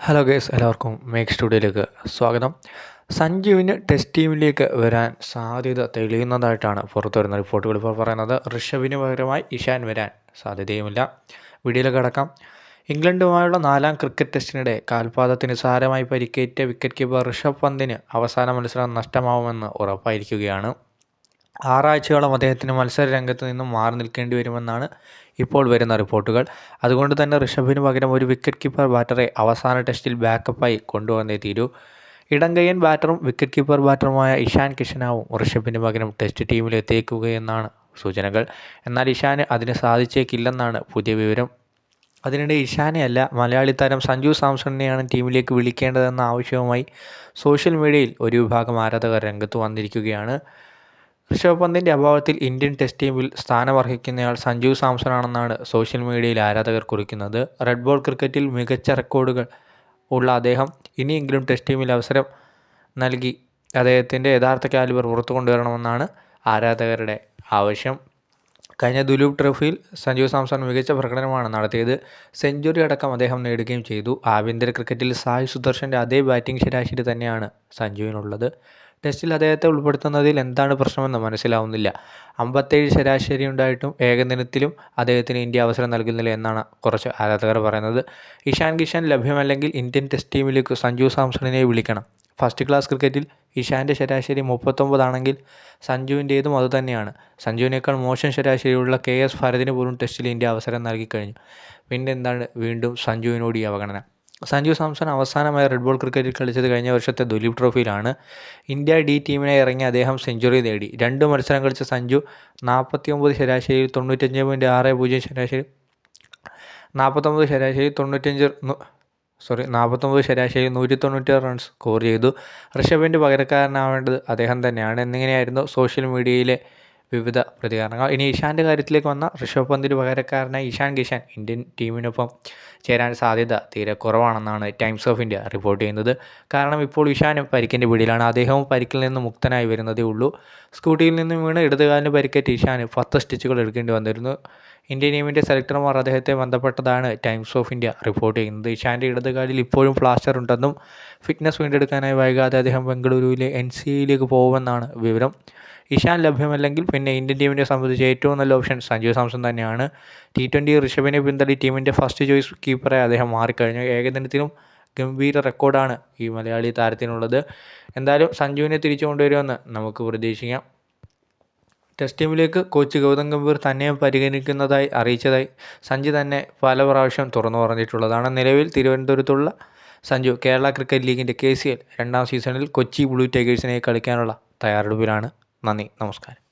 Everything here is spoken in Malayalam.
ഹലോ ഗൈസ്, എല്ലാവർക്കും മേക്ക് സ്റ്റുഡിയോയിലേക്ക് സ്വാഗതം. സഞ്ജുവിന് ടെസ്റ്റ് ടീമിലേക്ക് വരാൻ സാധ്യത തെളിയുന്നതായിട്ടാണ് പുറത്തുവരുന്ന റിപ്പോർട്ടുകൾ ഇപ്പോൾ പറയുന്നത്. ഋഷഭിന് പകരമായി ഇഷാൻ വരാൻ സാധ്യതയുമില്ല. വീഡിയോയിലേക്ക് കടക്കാം. ഇംഗ്ലണ്ടുമായുള്ള 4ാം ക്രിക്കറ്റ് ടെസ്റ്റിനിടെ കാൽപാദത്തിന് സാരമായി പരിക്കേറ്റ വിക്കറ്റ് കീപ്പർ ഋഷഭ് പന്തിന് അവസാന മത്സരം നഷ്ടമാവുമെന്ന് ഉറപ്പായിരിക്കുകയാണ്. 6 ആഴ്ചയോളം അദ്ദേഹത്തിന് മത്സര രംഗത്ത് നിന്നും മാറി നിൽക്കേണ്ടി വരുമെന്നാണ് ഇപ്പോൾ വരുന്ന റിപ്പോർട്ടുകൾ. അതുകൊണ്ട് തന്നെ ഋഷഭിന് പകരം ഒരു വിക്കറ്റ് കീപ്പർ ബാറ്ററെ അവസാന ടെസ്റ്റിൽ ബാക്കപ്പായി കൊണ്ടുവന്നേ തീരൂ. ഇടംകയ്യൻ ബാറ്ററും വിക്കറ്റ് കീപ്പർ ബാറ്ററുമായ ഇഷാൻ കിഷനാവും ഋഷഭിന് പകരം ടെസ്റ്റ് ടീമിൽ എത്തിക്കുകയെന്നാണ് സൂചനകൾ. എന്നാൽ ഇഷാന് അതിന് സാധിച്ചേക്കില്ലെന്നാണ് പുതിയ വിവരം. അതിനിടെ ഇഷാനെയല്ല, മലയാളി താരം സഞ്ജു സാംസണിനെയാണ് ടീമിലേക്ക് വിളിക്കേണ്ടതെന്ന ആവശ്യവുമായി സോഷ്യൽ മീഡിയയിൽ ഒരു വിഭാഗം ആരാധകർ രംഗത്ത് വന്നിരിക്കുകയാണ്. ഋഷഭ് പന്തിൻ്റെ അഭാവത്തിൽ ഇന്ത്യൻ ടെസ്റ്റ് ടീമിൽ സ്ഥാനമർഹിക്കുന്നയാൾ സഞ്ജു സാംസണാണെന്നാണ് സോഷ്യൽ മീഡിയയിൽ ആരാധകർ കുറിക്കുന്നത്. റെഡ് ബോൾ ക്രിക്കറ്റിൽ മികച്ച റെക്കോർഡുകൾ ഉള്ള അദ്ദേഹം ഇനിയെങ്കിലും ടെസ്റ്റ് ടീമിൽ അവസരം നൽകി അദ്ദേഹത്തിൻ്റെ യഥാർത്ഥ കാലിബർ പുറത്തു കൊണ്ടുവരണമെന്നാണ് ആരാധകരുടെ ആവശ്യം. കഴിഞ്ഞ ദുലീപ് ട്രോഫിയിൽ സഞ്ജു സാംസൺ മികച്ച പ്രകടനമാണ് നടത്തിയത്. സെഞ്ചുറി അടക്കം അദ്ദേഹം നേടുകയും ചെയ്തു. ആഭ്യന്തര ക്രിക്കറ്റിൽ സായ് സുദർശൻ്റെ അതേ ബാറ്റിംഗ് ശരാശരി തന്നെയാണ് സഞ്ജുവിനുള്ളത്. ടെസ്റ്റിൽ അദ്ദേഹത്തെ ഉൾപ്പെടുത്തുന്നതിൽ എന്താണ് പ്രശ്നമെന്ന് മനസ്സിലാവുന്നില്ല. 57 ശരാശരി ഉണ്ടായിട്ടും ഏകദിനത്തിലും അദ്ദേഹത്തിന് ഇന്ത്യ അവസരം നൽകുന്നില്ല എന്നാണ് കുറച്ച് ആരാധകർ പറയുന്നത്. ഇഷാൻ കിഷൻ ലഭ്യമല്ലെങ്കിൽ ഇന്ത്യൻ ടെസ്റ്റ് ടീമിലേക്ക് സഞ്ജു സാംസണിനെ വിളിക്കണം. ഫസ്റ്റ് ക്ലാസ് ക്രിക്കറ്റിൽ ഇഷാൻ്റെ ശരാശരി 39 ആണെങ്കിൽ സഞ്ജുവിൻ്റേതും അതുതന്നെയാണ്. സഞ്ജുവിനേക്കാൾ മോശം ശരാശരിയുള്ള KS ഭരതിന് പോലും ടെസ്റ്റിൽ ഇന്ത്യ അവസരം നൽകിക്കഴിഞ്ഞു. പിന്നെന്താണ് വീണ്ടും സഞ്ജുവിനോട് ഈ അവഗണന? സഞ്ജു സാംസൺ അവസാനമായി റെഡ് ബോൾ ക്രിക്കറ്റിൽ കളിച്ചത് കഴിഞ്ഞ വർഷത്തെ ദുലീപ് ട്രോഫിയിലാണ്. ഇന്ത്യ D ടീമിനെ ഇറങ്ങി അദ്ദേഹം സെഞ്ചുറി നേടി. 2 മത്സരം കളിച്ച സഞ്ജു 49 ശരാശരിയിൽ 95.60 ശരാശരി 49 ശരാശരിയിൽ 196 റൺസ് സ്കോർ ചെയ്തു. ഋഷഭിൻ്റെ പകരക്കാരനാവേണ്ടത് അദ്ദേഹം തന്നെയാണ് എന്നിങ്ങനെയായിരുന്നു സോഷ്യൽ മീഡിയയിലെ വിവിധ പ്രതികരണങ്ങൾ. ഇനി ഇഷാൻ്റെ കാര്യത്തിലേക്ക് വന്ന ഋഷഭ് പന്തിന് പകരക്കാരനായി ഇഷാൻ കിഷൻ ഇന്ത്യൻ ടീമിനൊപ്പം ചേരാൻ സാധ്യത തീരെ കുറവാണെന്നാണ് ടൈംസ് ഓഫ് ഇന്ത്യ റിപ്പോർട്ട് ചെയ്യുന്നത്. കാരണം ഇപ്പോൾ ഇഷാനും പരിക്കിൻ്റെ പിടിയിലാണ്. അദ്ദേഹവും പരിക്കിൽ നിന്ന് മുക്തനായി വരുന്നതേ ഉള്ളൂ. സ്കൂട്ടിയിൽ നിന്ന് വീണ് ഇടതുകാലിന് പരിക്കേറ്റ ഇഷാന് 10 സ്റ്റിച്ചുകൾ എടുക്കേണ്ടി വന്നിരുന്നു. ഇന്ത്യൻ ടീമിൻ്റെ സെലക്ടർമാർ അദ്ദേഹത്തെ ബന്ധപ്പെട്ടതാണ് ടൈംസ് ഓഫ് ഇന്ത്യ റിപ്പോർട്ട് ചെയ്യുന്നത്. ഇഷാൻ്റെ ഇടതുകാലിൽ ഇപ്പോഴും പ്ലാസ്റ്റർ ഉണ്ടെന്നും ഫിറ്റ്നസ് വീണ്ടെടുക്കാനായി വൈകാതെ അദ്ദേഹം ബംഗളൂരുവിലെ NCAയിലേക്ക് പോകുമെന്നാണ് വിവരം. ഇഷാൻ ലഭ്യമല്ലെങ്കിൽ പിന്നെ ഇന്ത്യൻ ടീമിനെ സംബന്ധിച്ച് ഏറ്റവും നല്ല ഓപ്ഷൻ സഞ്ജു സാംസൺ തന്നെയാണ്. T20 ഋഷഭിനെ പിന്തള്ളി ടീമിൻ്റെ ഫസ്റ്റ് ചോയ്സ് കീപ്പറായി അദ്ദേഹം മാറിക്കഴിഞ്ഞു. ഏകദിനത്തിലും ഗംഭീര റെക്കോർഡാണ് ഈ മലയാളി താരത്തിനുള്ളത്. എന്തായാലും സഞ്ജുവിനെ തിരിച്ചു കൊണ്ടുവരുമെന്ന് നമുക്ക് പ്രതീക്ഷിക്കാം. ടെസ്റ്റ് ടീമിലേക്ക് കോച്ച് ഗൗതം ഗംഭീർ തന്നെയും പരിഗണിക്കുന്നതായി അറിയിച്ചതായി സഞ്ജു തന്നെ പല പ്രാവശ്യം തുറന്നു പറഞ്ഞിട്ടുള്ളതാണ്. നിലവിൽ തിരുവനന്തപുരത്തുള്ള സഞ്ജു കേരള ക്രിക്കറ്റ് ലീഗിൻ്റെ KCL 2ാം സീസണിൽ കൊച്ചി ബ്ലൂ ടൈഗേഴ്സിനായി കളിക്കാനുള്ള തയ്യാറെടുപ്പിലാണ്. നന്ദി, നമസ്കാരം.